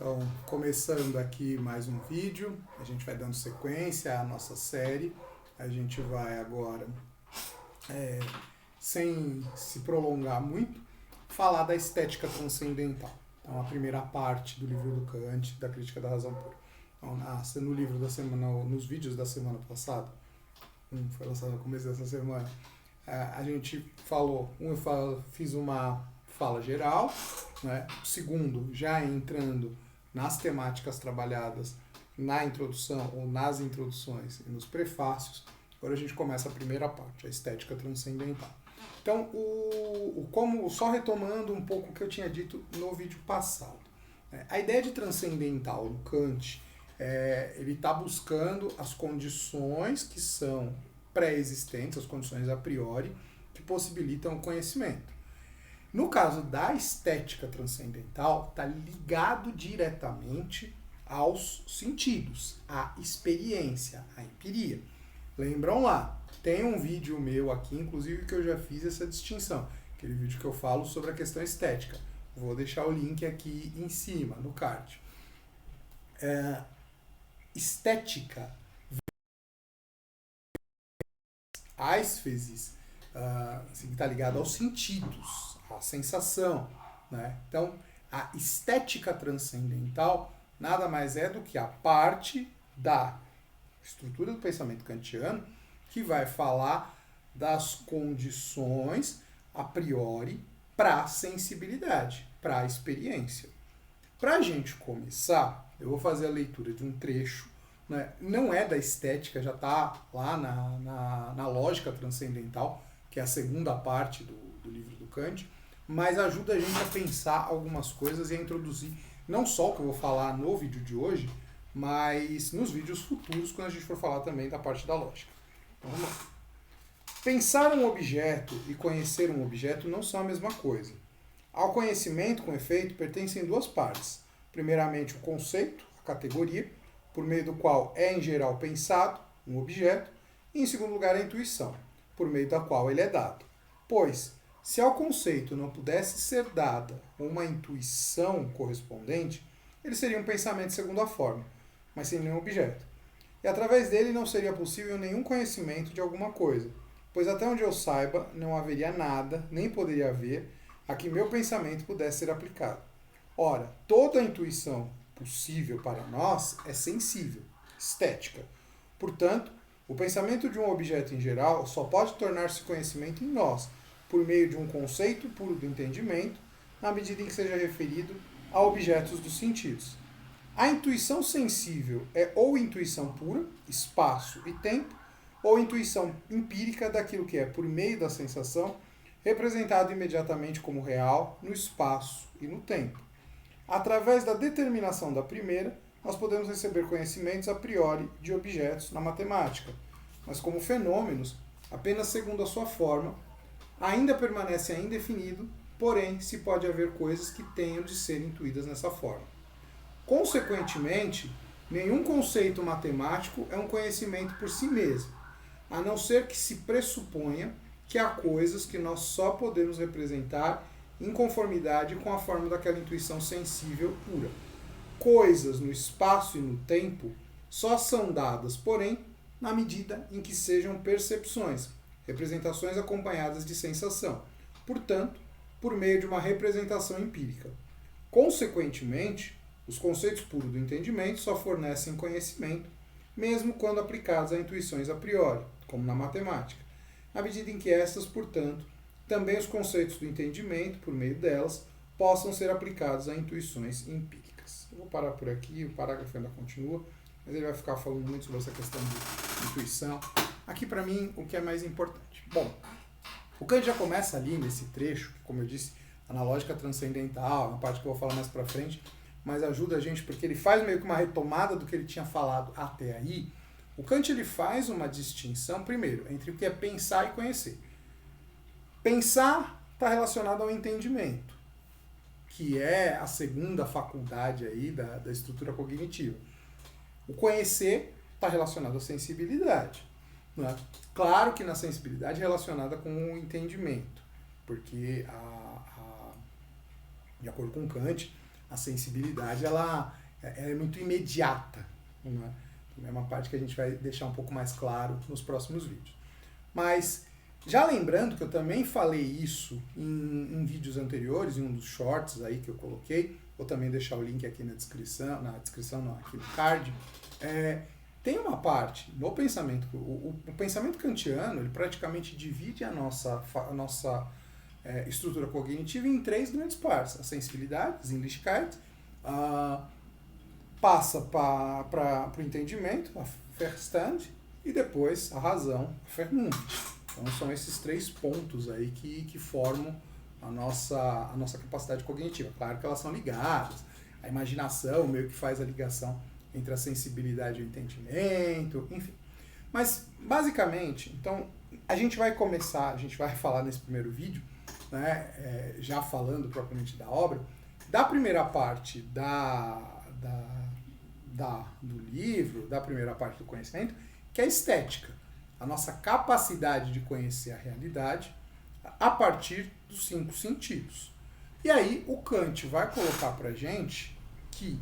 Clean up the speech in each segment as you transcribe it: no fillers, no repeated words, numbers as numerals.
Então, começando aqui mais um vídeo, a gente vai dando sequência à nossa série. A gente vai agora, sem se prolongar muito, falar da estética transcendental. Então, a primeira parte do livro do Kant, da Crítica da Razão Pura. Então, no livro da semana, nos vídeos da semana passada, foi lançado no começo dessa semana, a gente falou, fiz uma fala geral, né? O segundo, já entrando nas temáticas trabalhadas na introdução ou nas introduções e nos prefácios. Agora a gente começa a primeira parte, a estética transcendental. Então, só retomando um pouco o que eu tinha dito no vídeo passado. A ideia de transcendental no Kant, ele está buscando as condições que são pré-existentes, as condições a priori, que possibilitam o conhecimento. No caso da estética transcendental, está ligado diretamente aos sentidos, à experiência, à empiria. Lembram lá, tem um vídeo meu aqui, inclusive, que eu já fiz essa distinção. Aquele vídeo que eu falo sobre a questão estética. Vou deixar o link aqui em cima, no card. Estética, aisfesis, está ligado aos sentidos, à sensação, né? Então, a estética transcendental nada mais é do que a parte da estrutura do pensamento kantiano que vai falar das condições a priori para a sensibilidade, para a experiência. Para a gente começar, eu vou fazer a leitura de um trecho, né? Não é da estética, já está lá na lógica transcendental, que é a segunda parte do livro do Kant, mas ajuda a gente a pensar algumas coisas e a introduzir não só o que eu vou falar no vídeo de hoje, mas nos vídeos futuros, quando a gente for falar também da parte da lógica. Então, vamos lá. Pensar um objeto e conhecer um objeto não são a mesma coisa. Ao conhecimento, com efeito, pertencem duas partes. Primeiramente, o conceito, a categoria, por meio do qual é em geral pensado um objeto, e em segundo lugar, a intuição, por meio da qual ele é dado. Pois, se ao conceito não pudesse ser dada uma intuição correspondente, ele seria um pensamento de segunda forma, mas sem nenhum objeto. E através dele não seria possível nenhum conhecimento de alguma coisa, pois até onde eu saiba, não haveria nada, nem poderia haver, a que meu pensamento pudesse ser aplicado. Ora, toda a intuição possível para nós é sensível, estética. Portanto, o pensamento de um objeto em geral só pode tornar-se conhecimento em nós, por meio de um conceito puro do entendimento, na medida em que seja referido a objetos dos sentidos. A intuição sensível é ou intuição pura, espaço e tempo, ou intuição empírica daquilo que é, por meio da sensação, representado imediatamente como real no espaço e no tempo. Através da determinação da primeira, nós podemos receber conhecimentos a priori de objetos na matemática, mas como fenômenos, apenas segundo a sua forma, ainda permanece indefinido, porém se pode haver coisas que tenham de ser intuídas nessa forma. Consequentemente, nenhum conceito matemático é um conhecimento por si mesmo, a não ser que se pressuponha que há coisas que nós só podemos representar em conformidade com a forma daquela intuição sensível pura. Coisas no espaço e no tempo só são dadas, porém, na medida em que sejam percepções, representações acompanhadas de sensação, portanto, por meio de uma representação empírica. Consequentemente, os conceitos puros do entendimento só fornecem conhecimento, mesmo quando aplicados a intuições a priori, como na matemática, na medida em que estas, portanto, também os conceitos do entendimento, por meio delas, possam ser aplicados a intuições empíricas. Eu vou parar por aqui, o parágrafo ainda continua, mas ele vai ficar falando muito sobre essa questão de intuição. Aqui, para mim, o que é mais importante? Bom, o Kant já começa ali nesse trecho, como eu disse, na lógica transcendental, na parte que eu vou falar mais para frente, mas ajuda a gente porque ele faz meio que uma retomada do que ele tinha falado até aí. O Kant ele faz uma distinção, primeiro, entre o que é pensar e conhecer. Pensar está relacionado ao entendimento, que é a segunda faculdade aí da estrutura cognitiva. O conhecer está relacionado à sensibilidade. Né? Claro que na sensibilidade relacionada com o entendimento, porque, de acordo com Kant, a sensibilidade ela é muito imediata, né? É uma parte que a gente vai deixar um pouco mais claro nos próximos vídeos. Mas, já lembrando que eu também falei isso em vídeos anteriores, em um dos shorts aí que eu coloquei, vou também deixar o link aqui na descrição não, aqui no card, tem uma parte no pensamento, o pensamento kantiano, ele praticamente divide a nossa estrutura cognitiva em 3 grandes partes: a sensibilidade, Sinnlichkeit, passa para o entendimento, a Verstand, e depois a razão, a Vernunft. Então são esses 3 pontos aí que formam a nossa capacidade cognitiva. Claro que elas são ligadas, a imaginação meio que faz a ligação entre a sensibilidade e o entendimento, enfim. Mas, basicamente, então, a gente vai falar nesse primeiro vídeo, né, já falando propriamente da obra, da primeira parte do livro, da primeira parte do conhecimento, que é a estética, a nossa capacidade de conhecer a realidade a partir dos 5 sentidos. E aí o Kant vai colocar pra gente que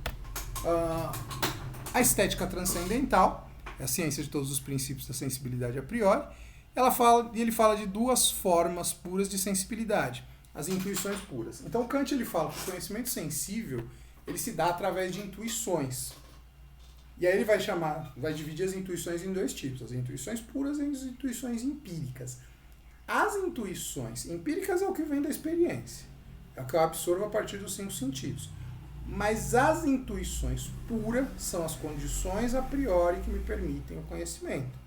a estética transcendental, é a ciência de todos os princípios da sensibilidade a priori, ele fala de 2 formas puras de sensibilidade, as intuições puras. Então Kant ele fala que o conhecimento sensível ele se dá através de intuições. E aí ele vai dividir as intuições em 2 tipos, as intuições puras e as intuições empíricas. As intuições empíricas é o que vem da experiência, é o que eu absorvo a partir dos 5 sentidos. Mas as intuições puras são as condições a priori que me permitem o conhecimento.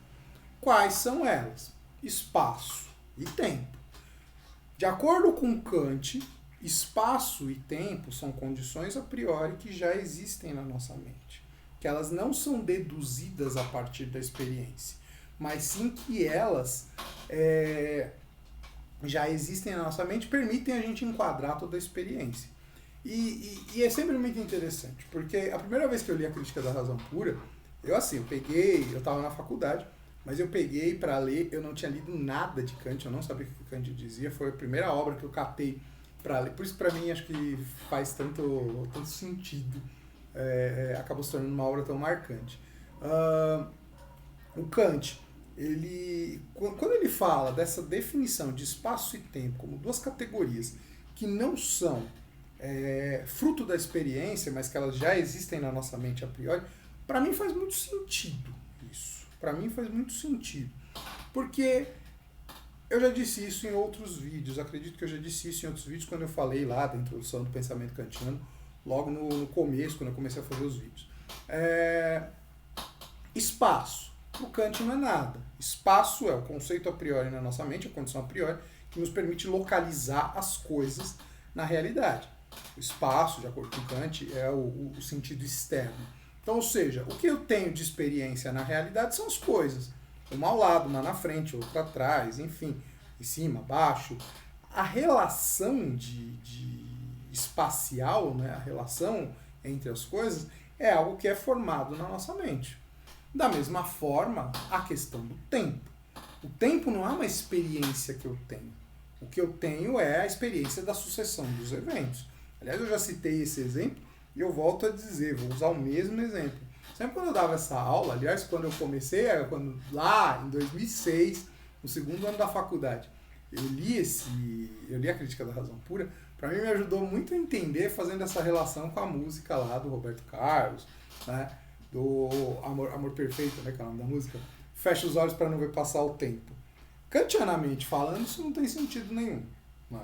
Quais são elas? Espaço e tempo. De acordo com Kant, espaço e tempo são condições a priori que já existem na nossa mente, que elas não são deduzidas a partir da experiência, mas sim que elas já existem na nossa mente, permitem a gente enquadrar toda a experiência. E é sempre muito interessante, porque a primeira vez que eu li a Crítica da Razão Pura, eu estava na faculdade, mas eu peguei para ler, eu não tinha lido nada de Kant, eu não sabia o que Kant dizia, foi a primeira obra que eu catei para ler, por isso para mim acho que faz tanto sentido, acabou se tornando uma obra tão marcante. O Kant, quando ele fala dessa definição de espaço e tempo como 2 categorias que não são fruto da experiência, mas que elas já existem na nossa mente a priori, para mim faz muito sentido isso. Para mim faz muito sentido. Porque eu já disse isso em outros vídeos, acredito que eu já disse isso em outros vídeos quando eu falei lá da introdução do pensamento kantiano, logo no começo, quando eu comecei a fazer os vídeos. Espaço. O Kant não é nada. Espaço é o conceito a priori na nossa mente, a condição a priori, que nos permite localizar as coisas na realidade. O espaço, de acordo com Kant, é o sentido externo. Então, ou seja, o que eu tenho de experiência na realidade são as coisas. Uma ao lado, uma na frente, outra atrás, enfim, em cima, abaixo. A relação de espacial, né, a relação entre as coisas, é algo que é formado na nossa mente. Da mesma forma, a questão do tempo. O tempo não é uma experiência que eu tenho. O que eu tenho é a experiência da sucessão dos eventos. Aliás, eu já citei esse exemplo e eu volto a dizer, vou usar o mesmo exemplo. Sempre quando eu dava essa aula, aliás, quando eu comecei, lá em 2006, no 2º ano da faculdade, eu li a Crítica da Razão Pura, para mim me ajudou muito a entender fazendo essa relação com a música lá do Roberto Carlos, né, do Amor Perfeito, né, que é o nome da música, fecha os olhos para não ver passar o tempo. Kantianamente falando, isso não tem sentido nenhum. Né?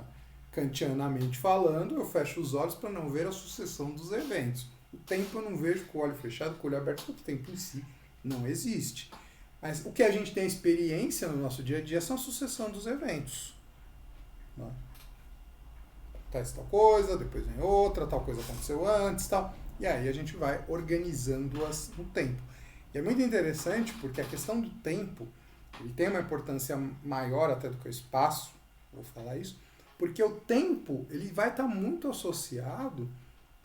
Kantianamente falando, eu fecho os olhos para não ver a sucessão dos eventos. O tempo eu não vejo com o olho fechado, com o olho aberto, porque o tempo em si não existe. Mas o que a gente tem experiência no nosso dia a dia são a sucessão dos eventos. Né? Acontece tal coisa, depois vem outra, tal coisa aconteceu antes, tal. E aí a gente vai organizando-as no tempo. E é muito interessante porque a questão do tempo ele tem uma importância maior até do que o espaço, vou falar isso, porque o tempo ele vai estar muito associado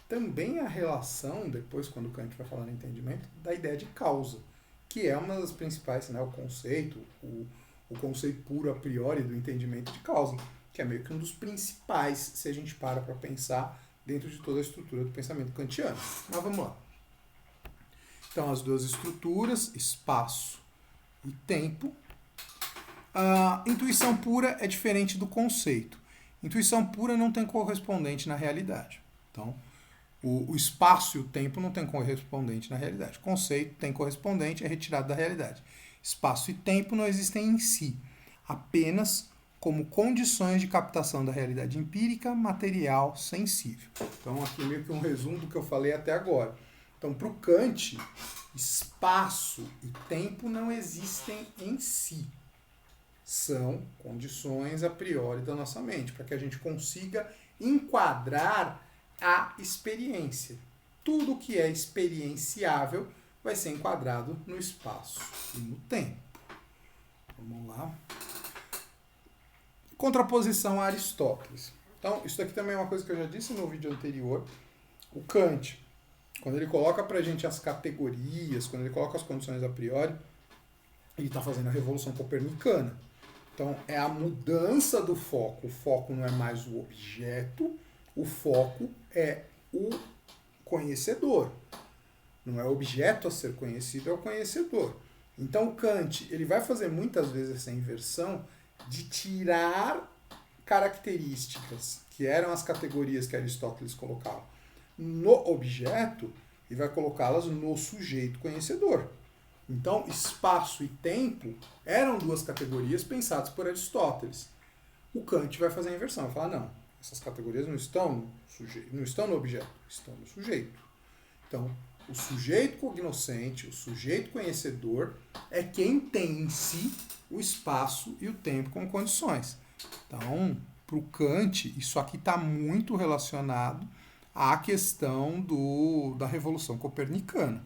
também à relação, depois quando Kant vai falar no entendimento, da ideia de causa, que é uma das principais, né, o conceito puro a priori do entendimento de causa, que é meio que um dos principais, se a gente para pensar dentro de toda a estrutura do pensamento kantiano. Mas vamos lá. Então, as duas estruturas, espaço e tempo. A intuição pura é diferente do conceito. Intuição pura não tem correspondente na realidade. Então, o espaço e o tempo não tem correspondente na realidade. Conceito tem correspondente, é retirado da realidade. Espaço e tempo não existem em si, apenas como condições de captação da realidade empírica, material, sensível. Então, aqui meio que um resumo do que eu falei até agora. Então, para o Kant, espaço e tempo não existem em si. São condições a priori da nossa mente, para que a gente consiga enquadrar a experiência. Tudo que é experienciável vai ser enquadrado no espaço e no tempo. Vamos lá. Contraposição a Aristóteles. Então, isso daqui também é uma coisa que eu já disse no vídeo anterior. O Kant, quando ele coloca para a gente as categorias, quando ele coloca as condições a priori, ele está fazendo a revolução copernicana. Então, é a mudança do foco. O foco não é mais o objeto, o foco é o conhecedor. Não é o objeto a ser conhecido, é o conhecedor. Então, Kant ele vai fazer muitas vezes essa inversão de tirar características, que eram as categorias que Aristóteles colocava, no objeto e vai colocá-las no sujeito conhecedor. Então, espaço e tempo eram duas categorias pensadas por Aristóteles. O Kant vai fazer a inversão, vai falar, não, essas categorias não estão no objeto, estão no sujeito. Então, o sujeito cognoscente, o sujeito conhecedor, é quem tem em si o espaço e o tempo como condições. Então, para o Kant, isso aqui está muito relacionado à questão da Revolução Copernicana.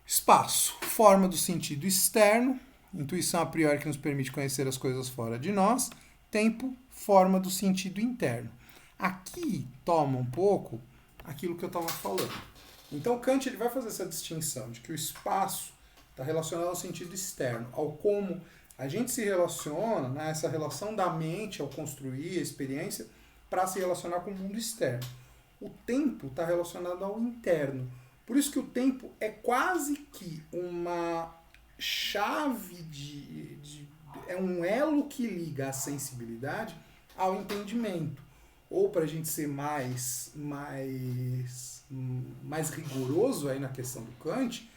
Espaço, forma do sentido externo, intuição a priori que nos permite conhecer as coisas fora de nós. Tempo, forma do sentido interno. Aqui toma um pouco aquilo que eu estava falando. Então Kant ele vai fazer essa distinção de que o espaço está relacionado ao sentido externo, ao como a gente se relaciona, né, essa relação da mente ao construir a experiência para se relacionar com o mundo externo. O tempo está relacionado ao interno. Por isso que o tempo é quase que uma chave é um elo que liga a sensibilidade ao entendimento. Ou para a gente ser mais rigoroso aí na questão do Kant,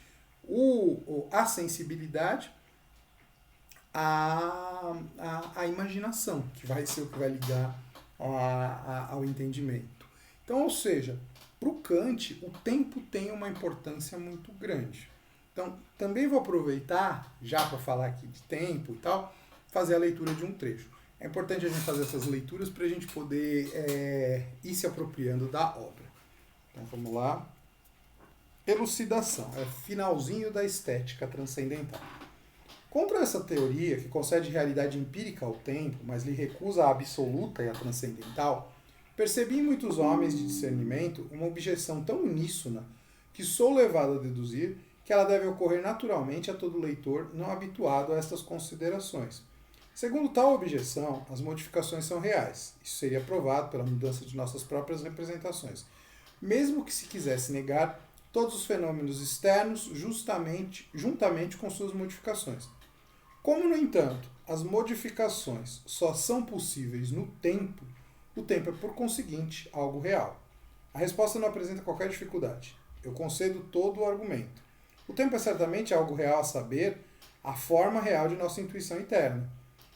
a sensibilidade à imaginação, que vai ser o que vai ligar ao entendimento. Então, ou seja, para o Kant, o tempo tem uma importância muito grande. Então, também vou aproveitar, já para falar aqui de tempo e tal, fazer a leitura de um trecho. É importante a gente fazer essas leituras para a gente poder ir se apropriando da obra. Então, vamos lá. Elucidação. É finalzinho da estética transcendental. Contra essa teoria, que concede realidade empírica ao tempo, mas lhe recusa a absoluta e a transcendental, percebi em muitos homens de discernimento uma objeção tão uníssona que sou levado a deduzir que ela deve ocorrer naturalmente a todo leitor não habituado a estas considerações. Segundo tal objeção, as modificações são reais. Isso seria provado pela mudança de nossas próprias representações. Mesmo que se quisesse negar todos os fenômenos externos juntamente com suas modificações. Como, no entanto, as modificações só são possíveis no tempo, o tempo é, por conseguinte, algo real. A resposta não apresenta qualquer dificuldade. Eu concedo todo o argumento. O tempo é certamente algo real a saber, a forma real de nossa intuição interna.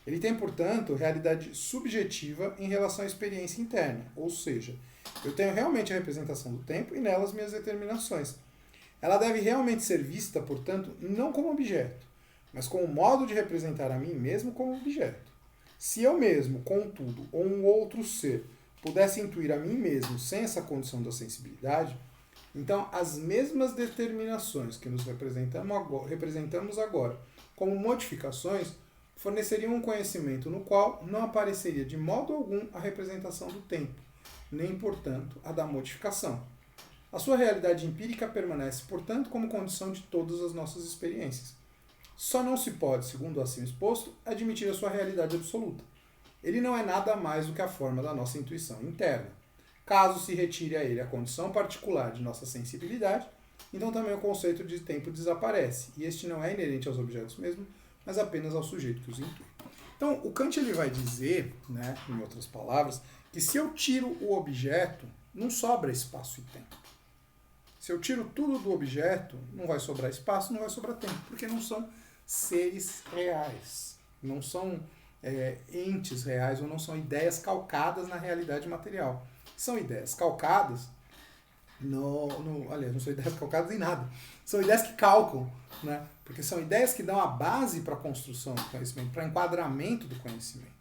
Ele tem, portanto, realidade subjetiva em relação à experiência interna, ou seja, eu tenho realmente a representação do tempo e nelas minhas determinações. Ela deve realmente ser vista, portanto, não como objeto, mas como modo de representar a mim mesmo como objeto. Se eu mesmo, contudo, ou um outro ser, pudesse intuir a mim mesmo sem essa condição da sensibilidade, então as mesmas determinações que nos representamos agora como modificações forneceriam um conhecimento no qual não apareceria de modo algum a representação do tempo, nem, portanto, a da modificação. A sua realidade empírica permanece, portanto, como condição de todas as nossas experiências. Só não se pode, segundo o acima exposto, admitir a sua realidade absoluta. Ele não é nada mais do que a forma da nossa intuição interna. Caso se retire a ele a condição particular de nossa sensibilidade, então também o conceito de tempo desaparece, e este não é inerente aos objetos mesmo, mas apenas ao sujeito que os intui. Então, o Kant ele vai dizer, né, em outras palavras, que se eu tiro o objeto, não sobra espaço e tempo. Se eu tiro tudo do objeto, não vai sobrar espaço, não vai sobrar tempo, porque não são seres reais, não são entes reais ou não são ideias calcadas na realidade material. São ideias calcadas aliás, não são ideias calcadas em nada. São ideias que calcam, né? Porque são ideias que dão a base para a construção do conhecimento, para enquadramento do conhecimento.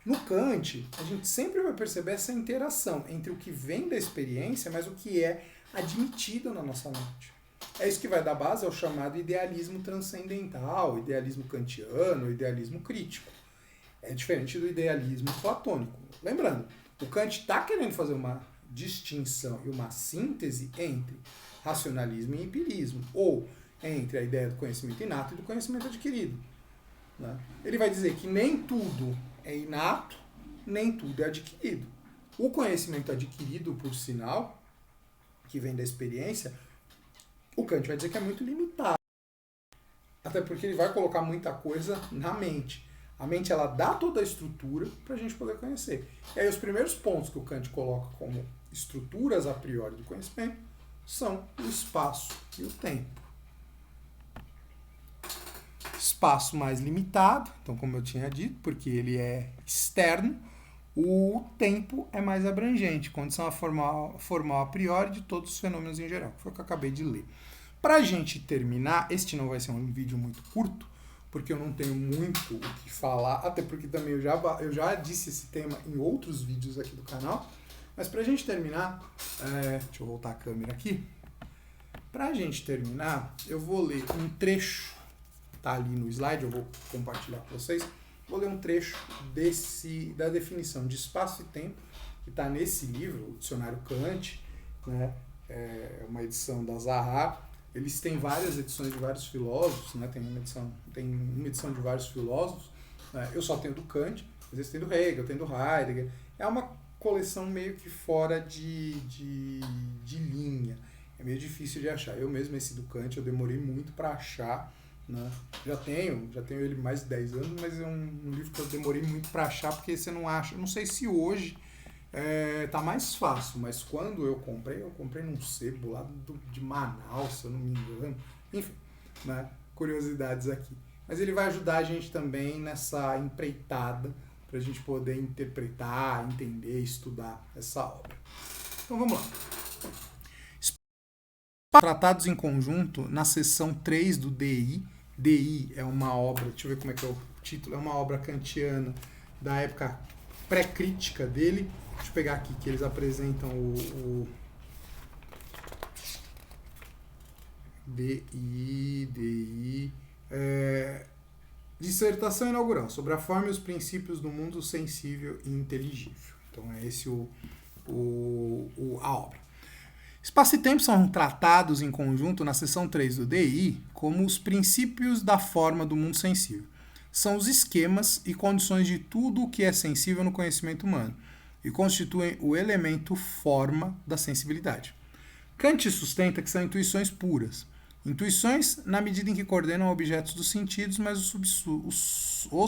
No Kant, a gente sempre vai perceber essa interação entre o que vem da experiência, mas o que é admitido na nossa mente. É isso que vai dar base ao chamado idealismo transcendental, idealismo kantiano, idealismo crítico. É diferente do idealismo platônico. Lembrando, o Kant está querendo fazer uma distinção e uma síntese entre racionalismo e empirismo, ou entre a ideia do conhecimento inato e do conhecimento adquirido. Né? Ele vai dizer que nem tudo é inato, nem tudo é adquirido. O conhecimento adquirido, por sinal, que vem da experiência, o Kant vai dizer que é muito limitado. Até porque ele vai colocar muita coisa na mente. A mente ela dá toda a estrutura para a gente poder conhecer. E aí os primeiros pontos que o Kant coloca como estruturas a priori do conhecimento são o espaço e o tempo. Espaço mais limitado, então como eu tinha dito, porque ele é externo, o tempo é mais abrangente, condição formal a priori de todos os fenômenos em geral. Foi o que eu acabei de ler. Para a gente terminar, este não vai ser um vídeo muito curto, porque eu não tenho muito o que falar, até porque também eu já disse esse tema em outros vídeos aqui do canal, mas para a gente terminar, deixa eu voltar a câmera aqui, para a gente terminar, eu vou ler um trecho, tá ali no slide, eu vou compartilhar com vocês, vou ler um trecho da definição de espaço e tempo, que está nesse livro, o Dicionário Kant, né, é uma edição da Zaha. Eles têm várias edições de vários filósofos, né? Tem uma edição de vários filósofos, né? Eu só tenho do Kant, às vezes tem do Hegel, tem do Heidegger. É uma coleção meio que fora de linha. É meio difícil de achar. Eu mesmo, esse do Kant, eu demorei muito para achar. Né? Já tenho ele mais de 10 anos, mas é um livro que eu demorei muito para achar, porque você não acha. Eu não sei se hoje tá mais fácil, mas quando eu comprei num sebo lá de Manaus, se eu não me engano. Enfim, né? Curiosidades aqui. Mas ele vai ajudar a gente também nessa empreitada para a gente poder interpretar, entender, estudar essa obra. Então vamos lá. Tratados em conjunto, na seção 3 do DI. DI é uma obra, deixa eu ver como é que é o título, é uma obra kantiana da época pré-crítica dele. Deixa eu pegar aqui que eles apresentam o DI, dissertação inaugural sobre a forma e os princípios do mundo sensível e inteligível. Então é esse a obra. Espaço e tempo são tratados em conjunto na seção 3 do DI como os princípios da forma do mundo sensível. São os esquemas e condições de tudo o que é sensível no conhecimento humano e constituem o elemento forma da sensibilidade. Kant sustenta que são intuições puras. Intuições na medida em que coordenam objetos dos sentidos, mas os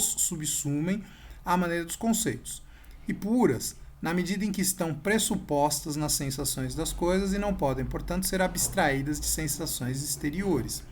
subsumem à maneira dos conceitos. E puras na medida em que estão pressupostas nas sensações das coisas e não podem, portanto, ser abstraídas de sensações exteriores.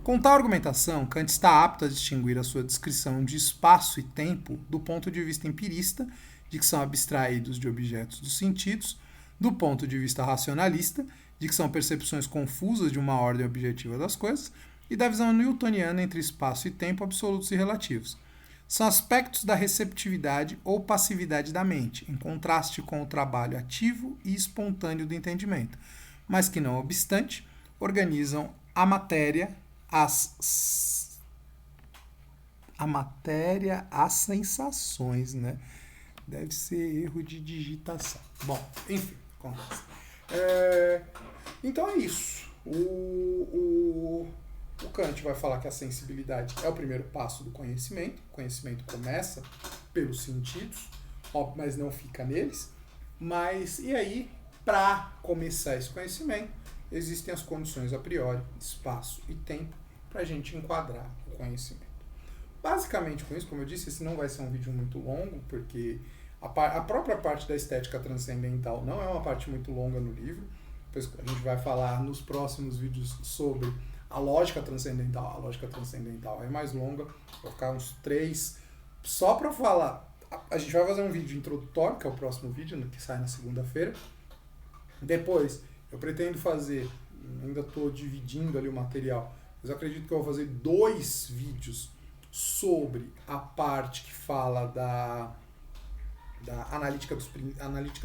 Com tal argumentação, Kant está apto a distinguir a sua descrição de espaço e tempo do ponto de vista empirista, de que são abstraídos de objetos dos sentidos, do ponto de vista racionalista, de que são percepções confusas de uma ordem objetiva das coisas, e da visão newtoniana entre espaço e tempo absolutos e relativos. São aspectos da receptividade ou passividade da mente, em contraste com o trabalho ativo e espontâneo do entendimento, mas que, não obstante, organizam a matéria, as sensações, né? Deve ser erro de digitação. Bom, enfim, acontece. Então é isso. O Kant vai falar que a sensibilidade é o primeiro passo do conhecimento. O conhecimento começa pelos sentidos, óbvio, mas não fica neles. E aí, para começar esse conhecimento, existem as condições a priori, espaço e tempo, para a gente enquadrar o conhecimento. Basicamente com isso, como eu disse, esse não vai ser um vídeo muito longo, porque a própria parte da estética transcendental não é uma parte muito longa no livro. Depois a gente vai falar nos próximos vídeos sobre a lógica transcendental. A lógica transcendental é mais longa, vai ficar uns 3. Só para falar, a gente vai fazer um vídeo introdutório, que é o próximo vídeo, que sai na segunda-feira. Depois, eu pretendo fazer, ainda estou dividindo ali o material, mas eu acredito que eu vou fazer 2 vídeos sobre a parte que fala da analítica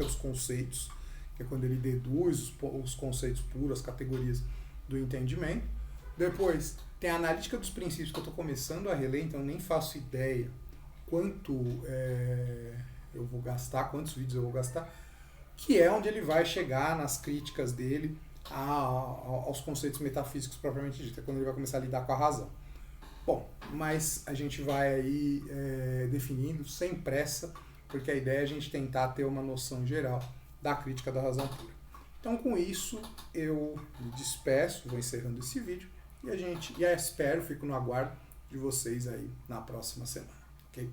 dos conceitos, que é quando ele deduz os conceitos puros, as categorias do entendimento. Depois tem a analítica dos princípios, que eu estou começando a reler, então nem faço ideia quanto eu vou gastar, quantos vídeos eu vou gastar, que é onde ele vai chegar nas críticas dele aos conceitos metafísicos propriamente dito, é quando ele vai começar a lidar com a razão. Bom, mas a gente vai aí definindo sem pressa, porque a ideia é a gente tentar ter uma noção geral da crítica da razão pura. Então, com isso, eu me despeço, vou encerrando esse vídeo, e eu espero, fico no aguardo de vocês aí na próxima semana, ok?